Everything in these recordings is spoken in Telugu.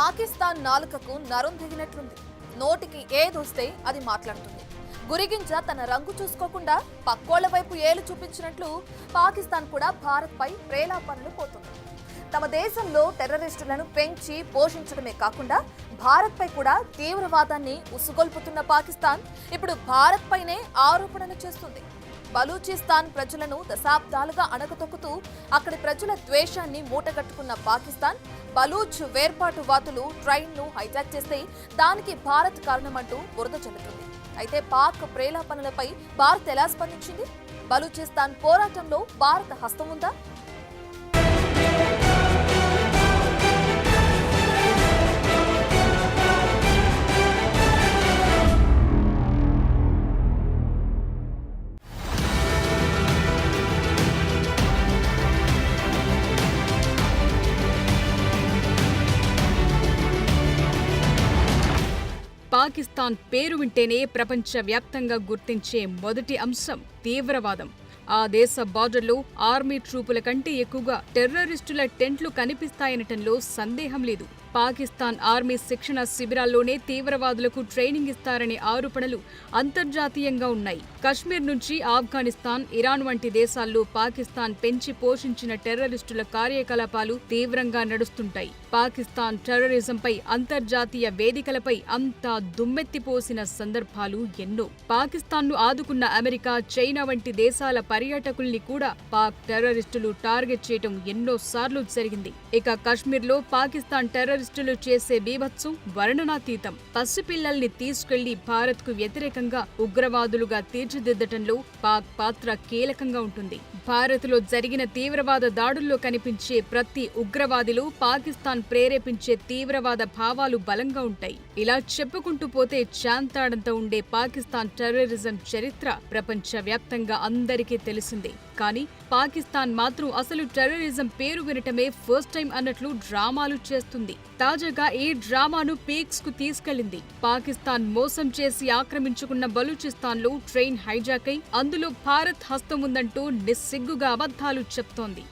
పాకిస్తాన్ నాలుకకు నరం దిగినట్లుంది. నోటికి ఏదొస్తే అది మాట్లాడుతుంది. గురిగింజ తన రంగు చూసుకోకుండా పక్కోళ్ల వైపు ఏలు చూపించినట్లు పాకిస్తాన్ కూడా భారత్పై ప్రేలాపనలు పోతుంది. తమ దేశంలో టెర్రరిస్టులను పెంచి పోషించడమే కాకుండా భారత్పై కూడా తీవ్రవాదాన్ని ఉసుగొల్పుతున్న పాకిస్తాన్ ఇప్పుడు భారత్పైనే ఆరోపణలు చేస్తుంది. బలూచిస్తాన్ ప్రజలను దశాబ్దాలుగా అణగతొక్కుతూ అక్కడి ప్రజల ద్వేషాన్ని మూటగట్టుకున్న పాకిస్తాన్ బలూచ్ వేర్పాటువాదులు ట్రైన్ను హైజాక్ చేస్తే దానికి భారత్ కారణమంటూ బురద చల్లుతుంది. అయితే పాక్ ప్రేలాపనలపై భారత్ ఎలా స్పందించింది? బలూచిస్తాన్ పోరాటంలో భారత హస్తం ఉందా? పాకిస్తాన్ పేరు వింటేనే ప్రపంచవ్యాప్తంగా గుర్తించే మొదటి అంశం తీవ్రవాదం. ఆ దేశ బార్డర్లో ఆర్మీ ట్రూపుల కంటే ఎక్కువగా టెర్రరిస్టుల టెంట్లు కనిపిస్తాయనటంలో సందేహం లేదు. పాకిస్తాన్ ఆర్మీ శిక్షణ శిబిరాల్లోనే తీవ్రవాదులకు ట్రైనింగ్ ఇస్తారనే ఆరోపణలు అంతర్జాతీయంగా ఉన్నాయి. కశ్మీర్ నుంచి ఆఫ్ఘనిస్తాన్, ఇరాన్ వంటి దేశాల్లో పాకిస్తాన్ పెంచి పోషించిన టెర్రరిస్టుల కార్యకలాపాలు తీవ్రంగా నడుస్తుంటాయి. పాకిస్తాన్ టెర్రరిజంపై అంతర్జాతీయ వేదికలపై అంతా దుమ్మెత్తిపోసిన సందర్భాలు ఎన్నో. పాకిస్తాన్ను ఆదుకున్న అమెరికా, చైనా వంటి దేశాల పర్యాటకుల్ని కూడా పాక్ టెర్రరిస్టులు టార్గెట్ చేయడం ఎన్నోసార్లు జరిగింది. ఇక కశ్మీర్లో పాకిస్తాన్ టెర్రరిస్టులు చేసే బీభత్సం వర్ణనాతీతం. పసిపిల్లల్ని తీసుకెళ్లి భారత్కు వ్యతిరేకంగా ఉగ్రవాదులుగా తీర్చిదిద్దటంలో పాక్ పాత్ర కీలకంగా ఉంటుంది. భారత్లో జరిగిన తీవ్రవాద దాడుల్లో కనిపించే ప్రతి ఉగ్రవాదిలో పాకిస్తాన్ ప్రేరేపించే తీవ్రవాద భావాలు బలంగా ఉంటాయి. ఇలా చెప్పుకుంటూ పోతే చాంతాడంత ఉండే పాకిస్తాన్ టెర్రరిజం చరిత్ర ప్రపంచవ్యాప్తంగా అందరికీ తెలిసిందే. కానీ పాకిస్తాన్ మాత్రం అసలు టెర్రరిజం పేరు వినటమే ఫస్ట్ టైం అన్నట్లు డ్రామాలు చేస్తుంది. తాజాగా ఈ డ్రామాను పీక్స్ కు తీసుకెళ్లింది. పాకిస్తాన్ మోసం చేసి ఆక్రమించుకున్న బలూచిస్తాన్లో ట్రైన్ హైజాక్ అయి అందులో భారత్ హస్తం ఉందంటూ నిస్సిగ్గుగా అబద్ధాలు చెప్తోంది.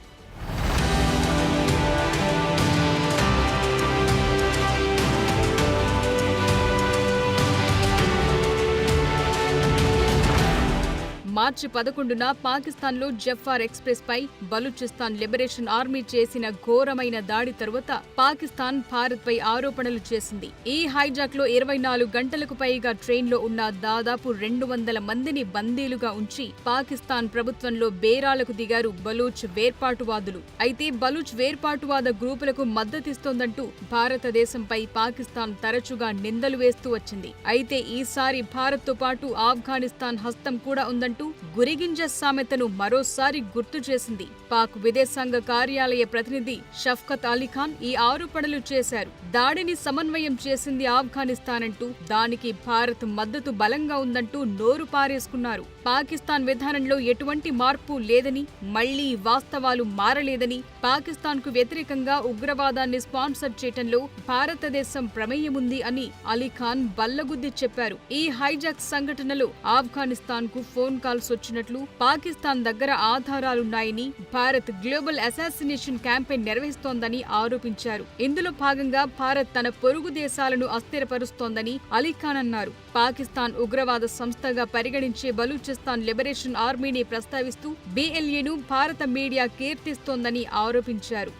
మార్చి 11న పాకిస్తాన్లో జఫార్ ఎక్స్ప్రెస్ పై బలూచిస్తాన్ లిబరేషన్ ఆర్మీ చేసిన ఘోరమైన దాడి తరువాత పాకిస్తాన్ భారత్ పై ఆరోపణలు చేసింది. ఈ హైజాక్ లో 24 గంటలకు పైగా ట్రైన్లో ఉన్న దాదాపు 200 మందిని బందీలుగా ఉంచి పాకిస్తాన్ ప్రభుత్వంలో బేరాలకు దిగారు బలూచ్ వేర్పాటువాదులు. అయితే బలూచ్ వేర్పాటువాద గ్రూపులకు మద్దతిస్తోందంటూ భారతదేశంపై పాకిస్తాన్ తరచుగా నిందలు వేస్తూ వచ్చింది. అయితే ఈసారి భారత్ తో పాటు ఆఫ్ఘనిస్తాన్ హస్తం కూడా ఉందంటూ గురిగింజ సామెతను మరోసారి గుర్తు చేసింది. పాక్ విదేశాంగ కార్యాలయ ప్రతినిధి షఫ్కత్ అలీఖాన్ ఈ ఆరోపణలు చేశారు. దాడిని సమన్వయం చేసింది ఆఫ్ఘనిస్తాన్ అంటూ, దానికి భారత్ మద్దతు బలంగా ఉందంటూ నోరు పారేసుకున్నారు. పాకిస్తాన్ విధానంలో ఎటువంటి మార్పు లేదని, మళ్లీ వాస్తవాలు మారలేదని, పాకిస్తాన్ కు వ్యతిరేకంగా ఉగ్రవాదాన్ని స్పాన్సర్ చేయటంలో భారతదేశం ప్రమేయముంది అని అలీఖాన్ బల్లగుద్ది చెప్పారు. ఈ హైజాక్ సంఘటనలో ఆఫ్ఘనిస్తాన్ కు ఫోన్ కాల్స్ వచ్చినట్లు పాకిస్తాన్ దగ్గర ఆధారాలున్నాయని, భారత్ గ్లోబల్ అసాసినేషన్ క్యాంపెయిన్ నిర్వహిస్తోందని ఆరోపించారు. ఇందులో భాగంగా భారత్ తన పొరుగు దేశాలను అస్థిరపరుస్తోందని అలీఖాన్ అన్నారు. పాకిస్తాన్ ఉగ్రవాద సంస్థగా పరిగణించే బలూచిస్తాన్ లిబరేషన్ ఆర్మీని ప్రస్తావిస్తూ BLAను భారత మీడియా కీర్తిస్తోందని ఆరోపించారు.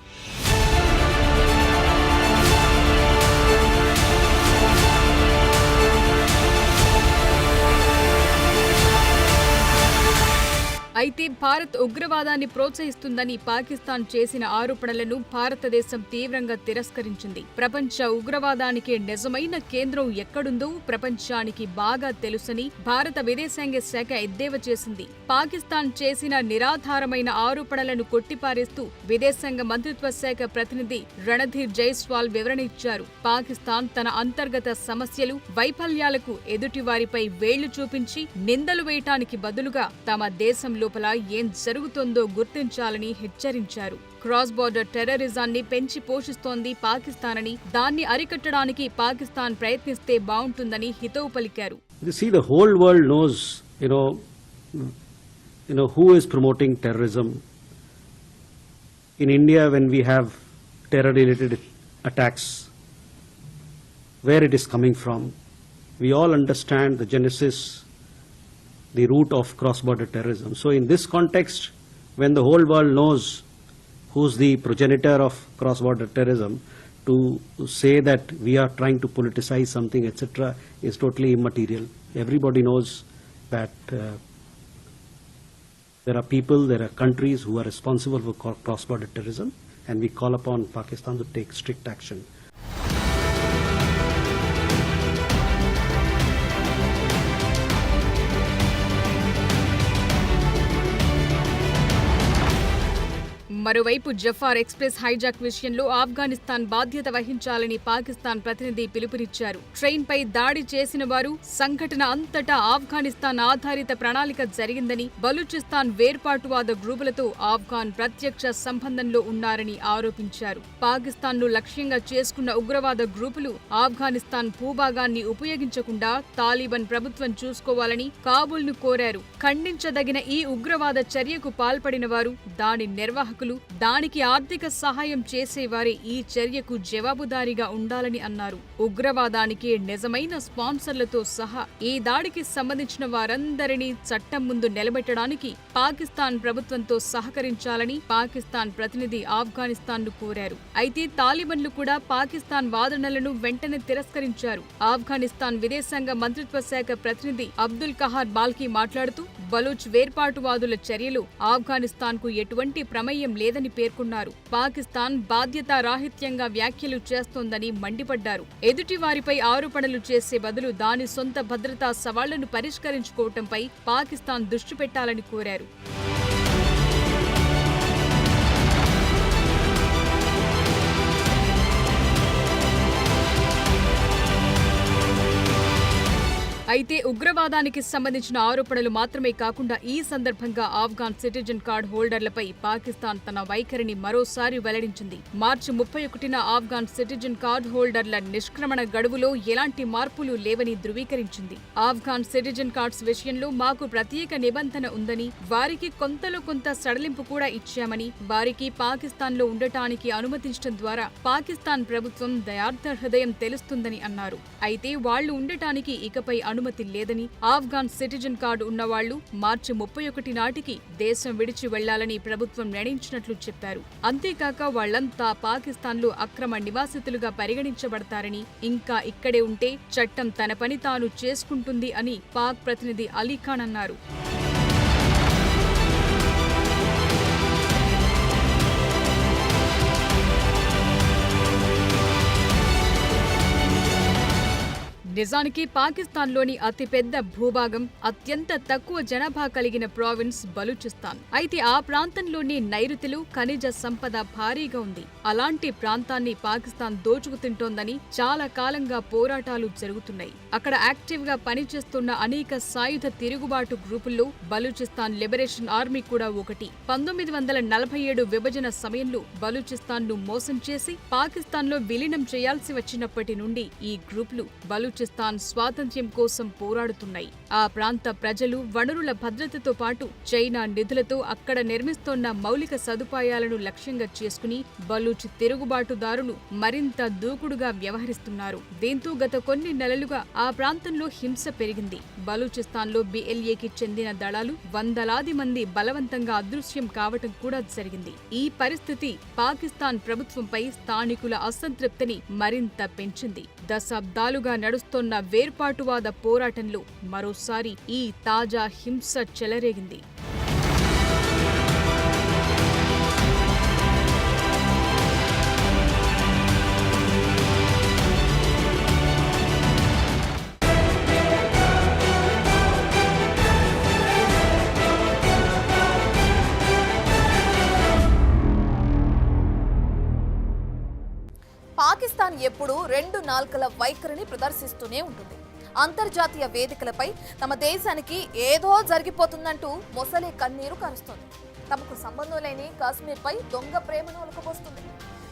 అయితే భారత్ ఉగ్రవాదాన్ని ప్రోత్సహిస్తుందని పాకిస్తాన్ చేసిన ఆరోపణలను భారతదేశం తీవ్రంగా తిరస్కరించింది. ప్రపంచ ఉగ్రవాదానికి నిజమైన కేంద్రం ఎక్కడుందో ప్రపంచానికి బాగా తెలుసని భారత విదేశాంగ శాఖ ఎద్దేవా చేసింది. పాకిస్తాన్ చేసిన నిరాధారమైన ఆరోపణలను కొట్టిపారేస్తూ విదేశాంగ మంత్రిత్వ శాఖ ప్రతినిధి రణధీర్ జైస్వాల్ వివరణ ఇచ్చారు. పాకిస్తాన్ తన అంతర్గత సమస్యలు, వైఫల్యాలకు ఎదుటివారిపై వేళ్లు చూపించి నిందలు వేయటానికి బదులుగా తమ దేశంలో లోపల ఏం జరుగుతుందో గుర్తించాలని హెచ్చరించారు. క్రాస్ బోర్డర్ టెర్రరిజాన్ని పెంచి పోషిస్తోంది పాకిస్తాన్ అని, దాన్ని అరికట్టడానికి పాకిస్తాన్ ప్రయత్నిస్తే బాగుంటుందని హితవు పలికారు. The whole world knows, who is promoting terrorism. In India, when we have terror-related attacks, where it is coming from. We all understand the genesis, the root of cross-border terrorism. So in this context, when the whole world knows who's the progenitor of cross-border terrorism, to say that we are trying to politicize something, etc., is totally immaterial. Everybody knows that there are people, there are countries who are responsible for cross-border terrorism, and we call upon Pakistan to take strict action. మరోవైపు జఫార్ ఎక్స్ప్రెస్ హైజాక్ విషయంలో ఆఫ్ఘనిస్తాన్ బాధ్యత వహించాలని పాకిస్తాన్ ప్రతినిధి పిలుపునిచ్చారు. ట్రైన్పై దాడి చేసిన వారు సంఘటన అంతటా ఆఫ్ఘనిస్తాన్ ఆధారిత ప్రణాళిక జరిగిందని, బలూచిస్తాన్ వేర్పాటువాద గ్రూపులతో ఆఫ్ఘాన్ ప్రత్యక్ష సంబంధంలో ఉన్నారని ఆరోపించారు. పాకిస్తాన్ను లక్ష్యంగా చేసుకున్న ఉగ్రవాద గ్రూపులు ఆఫ్ఘనిస్తాన్ భూభాగాన్ని ఉపయోగించకుండా తాలిబాన్ ప్రభుత్వం చూసుకోవాలని కాబూల్ను కోరారు. ఖండించదగిన ఈ ఉగ్రవాద చర్యకు పాల్పడిన వారు, దాని నిర్వాహకులు, దానికి ఆర్థిక సహాయం చేసేవారే ఈ చర్యకు జవాబుదారీగా ఉండాలని అన్నారు. ఉగ్రవాదానికి నిజమైన స్పాన్సర్లతో సహా ఈ దాడికి సంబంధించిన వారందరినీ చట్టం ముందు నిలబెట్టడానికి పాకిస్తాన్ ప్రభుత్వంతో సహకరించాలని పాకిస్తాన్ ప్రతినిధి ఆఫ్ఘనిస్తాన్ను కోరారు. అయితే తాలిబాన్లు కూడా పాకిస్తాన్ వాదనలను వెంటనే తిరస్కరించారు. ఆఫ్ఘనిస్తాన్ విదేశాంగ మంత్రిత్వ శాఖ ప్రతినిధి అబ్దుల్ కహార్ బాల్కీ మాట్లాడుతూ బలూచ్ వేర్పాటువాదుల చర్యలు ఆఫ్ఘనిస్తాన్కు ఎటువంటి ప్రమేయం లేదని పేర్కొన్నారు. పాకిస్తాన్ బాధ్యతారాహిత్యంగా వ్యాఖ్యలు చేస్తోందని మండిపడ్డారు. ఎదుటి వారిపై ఆరోపణలు చేసే బదులు దాని సొంత భద్రతా సవాళ్లను పరిష్కరించుకోవటంపై పాకిస్తాన్ దృష్టి పెట్టాలని కోరారు. అయితే ఉగ్రవాదానికి సంబంధించిన ఆరోపణలు మాత్రమే కాకుండా ఈ సందర్భంగా ఆఫ్ఘాన్ సిటిజన్ కార్డ్ హోల్డర్లపై పాకిస్తాన్ తన వైఖరిని మరోసారి వెల్లడించింది. మార్చి 31న ఆఫ్ఘాన్ సిటిజన్ కార్డ్ హోల్డర్ల నిష్క్రమణ గడువులో ఎలాంటి మార్పులు లేవని ధృవీకరించింది. ఆఫ్ఘాన్ సిటిజన్ కార్డ్స్ విషయంలో మాకు ప్రత్యేక నిబంధన ఉందని, వారికి కొంతలో కొంత సడలింపు కూడా ఇచ్చామని, వారికి పాకిస్తాన్లో ఉండటానికి అనుమతించడం ద్వారా పాకిస్తాన్ ప్రభుత్వం దయార్థ హృదయం తెలుస్తుందని అన్నారు. అయితే వాళ్లు ఉండటానికి ఇకపై అనుమతి లేదని, ఆఫ్ఘాన్ సిటిజన్ కార్డు ఉన్నవాళ్లు మార్చి 31 నాటికి దేశం విడిచి వెళ్లాలని ప్రభుత్వం నిర్ణయించినట్లు చెప్పారు. అంతేకాక వాళ్లంతా పాకిస్తాన్లో అక్రమ నివాసితులుగా పరిగణించబడతారని, ఇంకా ఇక్కడే ఉంటే చట్టం తన పని తాను చేసుకుంటుంది అని పాక్ ప్రతినిధి అలీఖాన్ అన్నారు. నిజానికి పాకిస్తాన్లోని అతిపెద్ద భూభాగం, అత్యంత తక్కువ జనాభా కలిగిన ప్రావిన్స్ బలూచిస్తాన్. అయితే ఆ ప్రాంతంలోని నైరుతులు, ఖనిజ సంపద భారీగా ఉంది. అలాంటి ప్రాంతాన్ని పాకిస్తాన్ దోచుకుతింటోందని చాలా కాలంగా పోరాటాలు జరుగుతున్నాయి. అక్కడ యాక్టివ్ గా పనిచేస్తున్న అనేక సాయుధ తిరుగుబాటు గ్రూపుల్లో బలూచిస్తాన్ లిబరేషన్ ఆర్మీ కూడా ఒకటి. 1947 విభజన సమయంలో బలూచిస్తాన్ను మోసం చేసి పాకిస్తాన్లో విలీనం చేయాల్సి వచ్చినప్పటి నుండి ఈ గ్రూపులు బలూచిస్తాన్ స్వాతంత్ర్యం కోసం పోరాడుతున్నాయి. ఆ ప్రాంత ప్రజలు వనరుల భద్రతతో పాటు చైనా నిధులతో అక్కడ నిర్మిస్తోన్న మౌలిక సదుపాయాలను లక్ష్యంగా చేసుకుని బలూచ్ తిరుగుబాటుదారులు మరింత దూకుడుగా వ్యవహరిస్తున్నారు. దీంతో గత కొన్ని నెలలుగా ఆ ప్రాంతంలో హింస పెరిగింది. బలూచిస్తాన్లో బిఎల్ఏకి చెందిన దళాలు వందలాది మంది బలవంతంగా అదృశ్యం కావటం కూడా జరిగింది. ఈ పరిస్థితి పాకిస్తాన్ ప్రభుత్వంపై స్థానికుల అసంతృప్తిని మరింత పెంచింది. దశాబ్దాలుగా నడుస్తున్న వేర్పాటువాద పోరాటంలో మరోసారి ఈ తాజా హింస చెలరేగింది. పాకిస్తాన్ ఎప్పుడూ రెండు నాల్కల వైఖరిని ప్రదర్శిస్తూనే ఉంటుంది. అంతర్జాతీయ వేదికలపై తమ దేశానికి ఏదో జరిగిపోతుందంటూ మొసలే కన్నీరు కారుస్తుంది. తమకు సంబంధం లేని కాశ్మీర్పై దొంగ ప్రేమను ఒలకబోస్తుంది.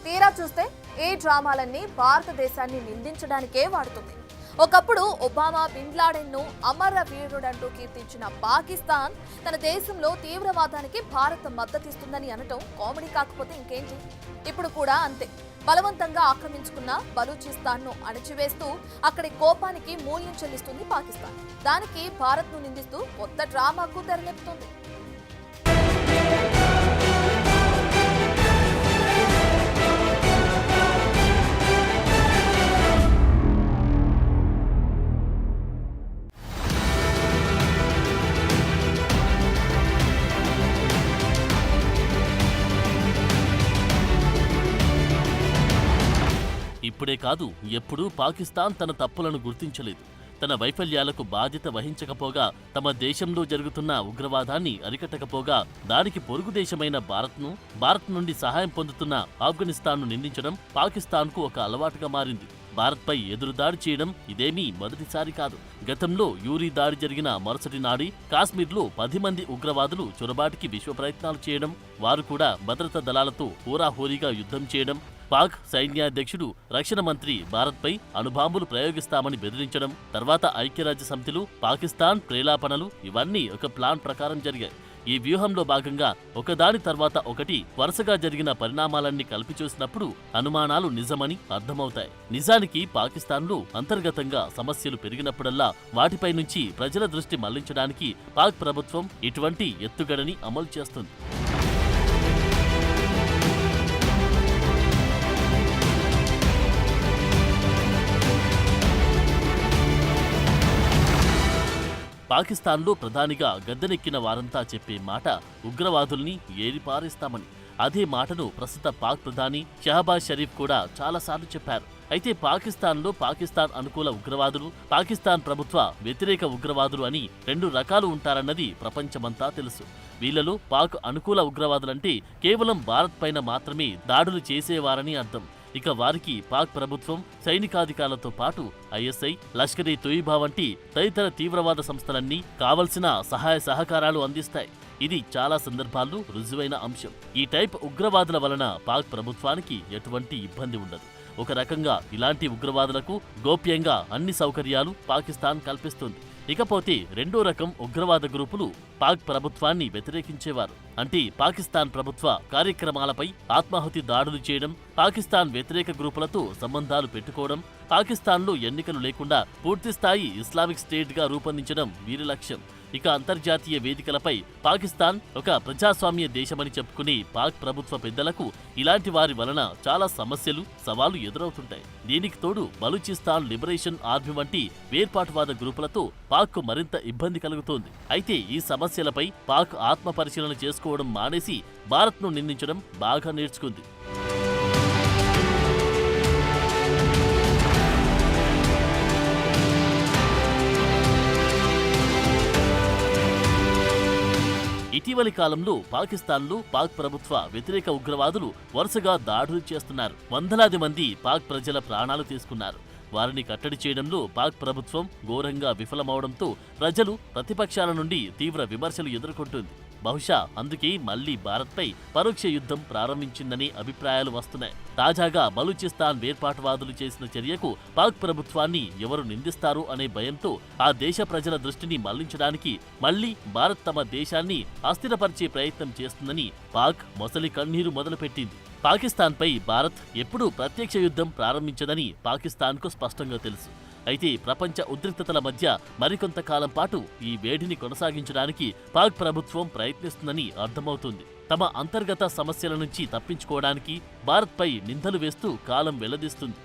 తీరా చూస్తే ఈ డ్రామాలన్నీ భారతదేశాన్ని నిందించడానికే వాడుతుంది. ఒకప్పుడు ఒబామా బిన్ లాడెన్ను అమర వీరుడంటూ కీర్తించిన పాకిస్తాన్ తన దేశంలో తీవ్రవాదానికి భారత్ మద్దతిస్తుందని అనటం కామెడీ కాకపోతే ఇంకేంటి? ఇప్పుడు కూడా అంతే. బలవంతంగా ఆక్రమించుకున్న బలూచిస్తాన్ను అణచివేస్తూ అక్కడి కోపానికి మూల్యం చెల్లిస్తుంది పాకిస్తాన్. దానికి భారత్ను నిందిస్తూ కొత్త డ్రామాకు తెరలేపుతోంది. ఇప్పుడే కాదు, ఎప్పుడూ పాకిస్తాన్ తన తప్పులను గుర్తించలేదు. తన వైఫల్యాలకు బాధ్యత వహించకపోగా, తమ దేశంలో జరుగుతున్న ఉగ్రవాదాన్ని అరికట్టకపోగా, దానికి పొరుగు దేశమైన భారత్ నుండి సహాయం పొందుతున్న ఆఫ్ఘనిస్తాన్ను నిందించడం పాకిస్తాన్కు ఒక అలవాటుగా మారింది. భారత్పై ఎదురుదాడి చేయడం ఇదేమీ మొదటిసారి కాదు. గతంలో యూరీ దాడి జరిగిన మరుసటి నాడి కాశ్మీర్లో 10 మంది ఉగ్రవాదులు చొరబాటికి విశ్వ ప్రయత్నాలు చేయడం, వారు కూడా భద్రతా దళాలతో హోరాహోరీగా యుద్ధం చేయడం, పాక్ సైన్యాధ్యక్షుడు రక్షణ మంత్రి భారత్పై అణుబాంబులు ప్రయోగిస్తామని బెదిరించడం, తర్వాత ఐక్యరాజ్య సమితిలు పాకిస్తాన్ ప్రేలాపనలు ఇవన్నీ ఒక ప్లాన్ ప్రకారం జరిగాయి. ఈ వ్యూహంలో భాగంగా ఒకదాని తర్వాత ఒకటి వరుసగా జరిగిన పరిణామాలన్నీ కలిపి చూసినప్పుడు అనుమానాలు నిజమని అర్థమవుతాయి. నిజానికి పాకిస్తాన్లో అంతర్గతంగా సమస్యలు పెరిగినప్పుడల్లా వాటిపై నుంచి ప్రజల దృష్టి మళ్లించడానికి పాక్ ప్రభుత్వం ఇటువంటి ఎత్తుగడని అమలు చేస్తుంది. పాకిస్తాన్లో ప్రధానిగా గద్దెనెక్కిన వారంతా చెప్పే మాట ఉగ్రవాదుల్ని ఏరిపారేస్తామని. అదే మాటను ప్రస్తుత పాక్ ప్రధాని షహబాజ్ షరీఫ్ కూడా చాలాసార్లు చెప్పారు. అయితే పాకిస్తాన్లో పాకిస్తాన్ అనుకూల ఉగ్రవాదులు, పాకిస్తాన్ ప్రభుత్వ వ్యతిరేక ఉగ్రవాదులు అని 2 రకాలు ఉంటారన్నది ప్రపంచమంతా తెలుసు. వీళ్లలో పాక్ అనుకూల ఉగ్రవాదులంటే కేవలం భారత్ పైన మాత్రమే దాడులు చేసేవారని అర్థం. ఇక వారికి పాక్ ప్రభుత్వం సైనికాధికారులతో పాటు ఐఎస్ఐ, లష్కర్-ఇ తోయిబా వంటి తదితర తీవ్రవాద సంస్థలన్నీ కావలసిన సహాయ సహకారాలు అందిస్తాయి. ఇది చాలా సందర్భాల్లో రుజువైన అంశం. ఈ టైప్ ఉగ్రవాదుల వలన పాక్ ప్రభుత్వానికి ఎటువంటి ఇబ్బంది ఉండదు. ఒక రకంగా ఇలాంటి ఉగ్రవాదులకు గోప్యంగా అన్ని సౌకర్యాలు పాకిస్తాన్ కల్పిస్తుంది. ఇకపోతే రెండో రకం ఉగ్రవాద గ్రూపులు పాక్ ప్రభుత్వాన్ని వ్యతిరేకించేవారు. అంటే పాకిస్తాన్ ప్రభుత్వ కార్యక్రమాలపై ఆత్మాహుతి దాడులు చేయడం, పాకిస్తాన్ వ్యతిరేక గ్రూపులతో సంబంధాలు పెట్టుకోవడం, పాకిస్తాన్లో ఎన్నికలు లేకుండా పూర్తిస్థాయి ఇస్లామిక్ స్టేట్గా రూపొందించడం వీరి లక్ష్యం. ఇక అంతర్జాతీయ వేదికలపై పాకిస్తాన్ ఒక ప్రజాస్వామ్య దేశమని చెప్పుకునే పాక్ ప్రభుత్వ పెద్దలకు ఇలాంటి వారి వలన చాలా సమస్యలు, సవాళ్లు ఎదురవుతుంటాయి. దీనికి తోడు బలూచిస్తాన్ లిబరేషన్ ఆర్మీ వంటి వేర్పాటువాద గ్రూపులతో పాక్కు మరింత ఇబ్బంది కలుగుతోంది. అయితే ఈ సమస్యలపై పాక్ ఆత్మ పరిశీలన చేసుకోవడం మానేసి భారత్ను నిందించడం బాగా నేర్చుకుంది. ఇటీవలి కాలంలో పాకిస్తాన్లో పాక్ ప్రభుత్వ వ్యతిరేక ఉగ్రవాదులు వరుసగా దాడులు చేస్తున్నారు. వందలాది మంది పాక్ ప్రజల ప్రాణాలు తీసుకున్నారు. వారిని కట్టడి చేయడంలో పాక్ ప్రభుత్వం ఘోరంగా విఫలమవడంతో ప్రజలు, ప్రతిపక్షాల నుండి తీవ్ర విమర్శలు ఎదుర్కొంటుంది. బహుశా అందుకే మళ్లీ భారత్పై పరోక్ష యుద్ధం ప్రారంభించిందని అభిప్రాయాలు వస్తున్నాయి. తాజాగా బలూచిస్తాన్ వేర్పాటువాదులు చేసిన చర్యకు పాక్ ప్రభుత్వాన్ని ఎవరు నిందిస్తారు అనే భయంతో ఆ దేశ ప్రజల దృష్టిని మళ్లించడానికి మళ్లీ భారత్ తమ దేశాన్ని అస్థిరపరిచే ప్రయత్నం చేస్తుందని పాక్ మొసలి కన్నీరు మొదలుపెట్టింది. పాకిస్తాన్పై భారత్ ఎప్పుడూ ప్రత్యక్ష యుద్ధం ప్రారంభించదని పాకిస్తాన్కు స్పష్టంగా తెలుసు. అయితే ప్రపంచ ఉద్రిక్తతల మధ్య మరికొంతకాలం పాటు ఈ వేడిని కొనసాగించడానికి పాక్ ప్రభుత్వం ప్రయత్నిస్తుందని అర్థమవుతుంది. తమ అంతర్గత సమస్యల నుంచి తప్పించుకోవడానికి భారత్పై నిందలు వేస్తూ కాలం వెల్లదీస్తుంది.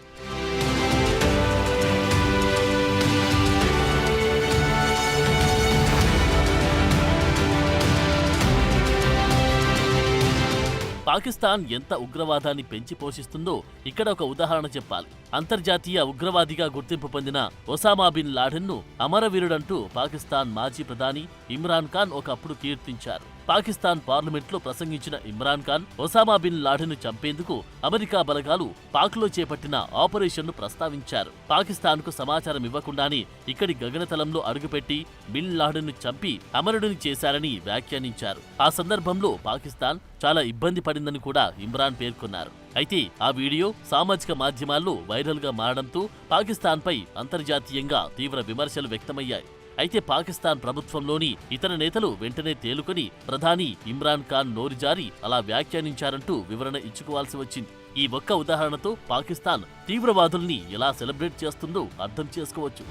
పాకిస్తాన్ ఎంత ఉగ్రవాదాన్ని పెంచి పోషిస్తుందో ఇక్కడ ఒక ఉదాహరణ చెప్పాలి. అంతర్జాతీయ ఉగ్రవాదిగా గుర్తింపు పొందిన ఒసామా బిన్ లాడెన్ను అమరవీరుడంటూ పాకిస్తాన్ మాజీ ప్రధాని ఇమ్రాన్ ఖాన్ ఒకప్పుడు కీర్తించారు. పాకిస్తాన్ పార్లమెంట్లో ప్రసంగించిన ఇమ్రాన్ ఖాన్ ఒసామా బిన్ లాడెన్ను చంపేందుకు అమెరికా బలగాలు పాక్లో చేపట్టిన ఆపరేషన్ను ప్రస్తావించారు. పాకిస్తాన్కు సమాచారం ఇవ్వకుండానే ఇక్కడి గగనతలంలో అడుగుపెట్టి బిన్ లాడెన్ను చంపి అమరుడిని చేశారని వ్యాఖ్యానించారు. ఆ సందర్భంలో పాకిస్తాన్ చాలా ఇబ్బంది పడిందని కూడా ఇమ్రాన్ పేర్కొన్నారు. అయితే ఆ వీడియో సామాజిక మాధ్యమాల్లో వైరల్గా మారడంతో పాకిస్తాన్పై అంతర్జాతీయంగా తీవ్ర విమర్శలు వ్యక్తమయ్యాయి. అయితే పాకిస్తాన్ ప్రభుత్వంలోని ఇతర నేతలు వెంటనే తేలుకొని ప్రధాని ఇమ్రాన్ ఖాన్ నోరు జారి అలా వ్యాఖ్యానించారంటూ వివరణ ఇచ్చుకోవాల్సి వచ్చింది. ఈ ఒక్క ఉదాహరణతో పాకిస్తాన్ తీవ్రవాదుల్ని ఎలా సెలబ్రేట్ చేస్తుందో అర్థం చేసుకోవచ్చు.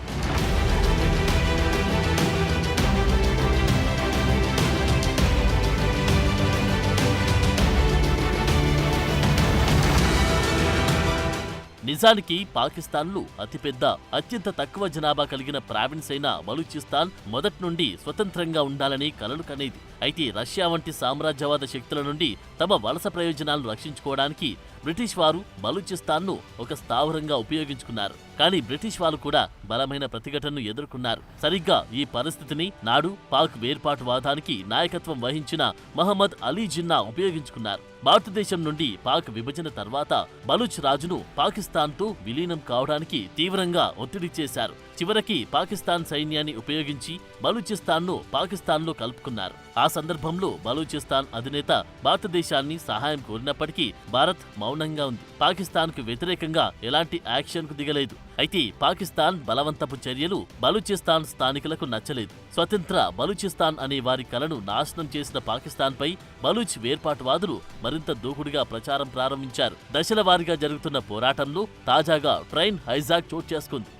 నిజానికి పాకిస్తాన్లో అతిపెద్ద, అత్యంత తక్కువ జనాభా కలిగిన ప్రావిన్స్ అయిన బలూచిస్తాన్ మొదటి నుండి స్వతంత్రంగా ఉండాలని కలలు కనేది. అయితే రష్యా వంటి సామ్రాజ్యవాద శక్తుల నుండి తమ వలస ప్రయోజనాలను రక్షించుకోవడానికి బ్రిటిష్ వారు బలూచిస్తాన్ను ఒక స్థావరంగా ఉపయోగించుకున్నారు. కానీ బ్రిటిష్ వారు కూడా బలమైన ప్రతిఘటనను ఎదుర్కొన్నారు. సరిగ్గా ఈ పరిస్థితిని నాడు పాక్ వేర్పాటువాదానికి నాయకత్వం వహించిన మహమ్మద్ అలీ జిన్నా ఉపయోగించుకున్నారు. భారతదేశం నుండి పాక్ విభజన తర్వాత బలూచ్ రాజును పాకిస్తాన్తో విలీనం కావడానికి తీవ్రంగా ఒత్తిడి చేశారు. చివరికి పాకిస్తాన్ సైన్యాన్ని ఉపయోగించి బలూచిస్తాన్ను పాకిస్తాన్లో కలుపుకున్నారు. ఆ సందర్భంలో బలూచిస్తాన్ అధినేత భారతదేశాన్ని సహాయం కోరినప్పటికీ భారత్ మౌనంగా ఉంది. పాకిస్తాన్కు వ్యతిరేకంగా ఎలాంటి యాక్షన్కు దిగలేదు. అయితే పాకిస్తాన్ బలవంతపు చర్యలు బలూచిస్తాన్ స్థానికులకు నచ్చలేదు. స్వతంత్ర బలూచిస్తాన్ అనే వారి కలను నాశనం చేసిన పాకిస్తాన్పై బలూచ్ వేర్పాటువాదులు మరింత దూకుడుగా ప్రచారం ప్రారంభించారు. దశల వారీగా జరుగుతున్న పోరాటంలో తాజాగా ట్రైన్ హైజాక్ చోటు చేసుకుంది.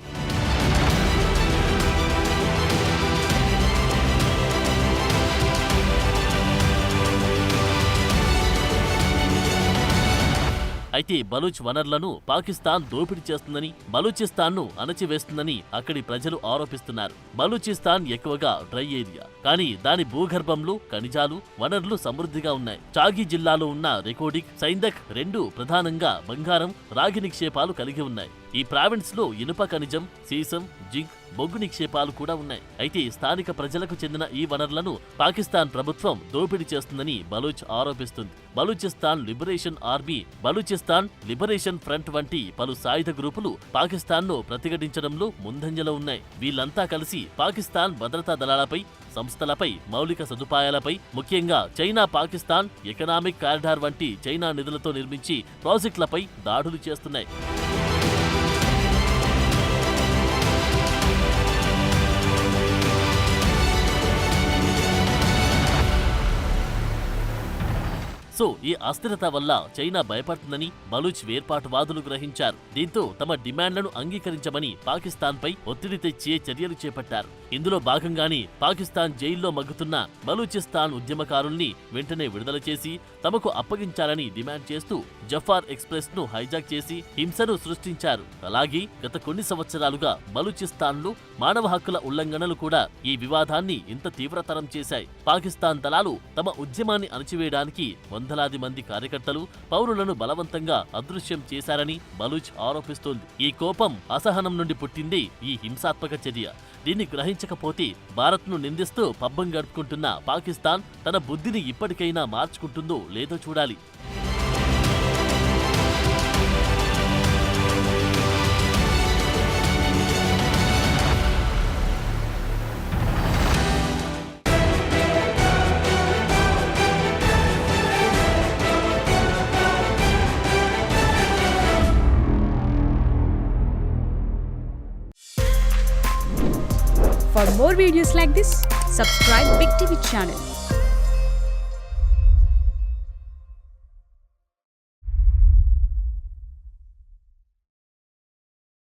అయితే బలూచ్ వనరులను పాకిస్తాన్ దోపిడీ చేస్తుందని, బలూచిస్తాన్ను అణచివేస్తుందని అక్కడి ప్రజలు ఆరోపిస్తున్నారు. బలూచిస్తాన్ ఎక్కువగా డ్రై ఏరియా, కానీ దాని భూగర్భంలో ఖనిజాలు, వనరులు సమృద్ధిగా ఉన్నాయి. చాగి జిల్లాలో ఉన్న రెకోడిక్, సైందక్ రెండు ప్రధానంగా బంగారం, రాగి నిక్షేపాలు కలిగి ఉన్నాయి. ఈ ప్రావిన్స్ లో ఇనుప ఖనిజం, సీసం, జింక్, బొగ్గు నిక్షేపాలు కూడా ఉన్నాయి. అయితే స్థానిక ప్రజలకు చెందిన ఈ వనరులను పాకిస్తాన్ ప్రభుత్వం దోపిడీ చేస్తుందని బలూచ్ ఆరోపిస్తుంది. Balochistan liberation army, Balochistan liberation front వంటి పలు సాయుధ గ్రూపులు పాకిస్తాన్ను ప్రతిఘటించడంలో ముందంజలో ఉన్నాయి. వీళ్ళంతా కలిసి పాకిస్తాన్ భద్రతా దళాలపై, సంస్థలపై, మౌలిక సదుపాయాలపై, ముఖ్యంగా చైనా పాకిస్తాన్ ఎకనామిక్ కారిడార్ వంటి చైనా నిధులతో నిర్మించి ప్రాజెక్టులపై దాడులు చేస్తున్నాయి. సో ఈ అస్థిరత వల్ల చైనా భయపడుతుందని బలూచ్ వేర్పాటువాదులు గ్రహించారు. దీంతో తమ డిమాండ్లను అంగీకరించమని పాకిస్తాన్పై ఒత్తిడి తెచ్చే చర్యలు చేపట్టారు. ఇందులో భాగంగానే పాకిస్తాన్ జైల్లో మగ్గుతున్న బలూచిస్తాన్ ఉద్యమకారుల్ని వెంటనే విడుదల చేసి తమకు అప్పగించాలని డిమాండ్ చేస్తూ జఫార్ ఎక్స్ప్రెస్ ను హైజాక్ చేసి హింసను సృష్టించారు. అలాగే గత కొన్ని సంవత్సరాలుగా బలూచిస్తాన్లో మానవ హక్కుల ఉల్లంఘనలు కూడా ఈ వివాదాన్ని ఇంత తీవ్రతరం చేశాయి. పాకిస్తాన్ దళాలు తమ ఉద్యమాన్ని అణచివేయడానికి వందలాది మంది కార్యకర్తలు, పౌరులను బలవంతంగా అదృశ్యం చేశారని బలూచ్ ఆరోపిస్తోంది. ఈ కోపం, అసహనం నుండి పుట్టిందే ఈ హింసాత్మక చర్య. దీన్ని గ్రహించకపోతే భారత్ను నిందిస్తూ పబ్బం గడుపుకుంటున్న పాకిస్తాన్ తన బుద్ధిని ఇప్పటికైనా మార్చుకుంటుందో లేదో చూడాలి. For more videos like this, subscribe Big TV channel.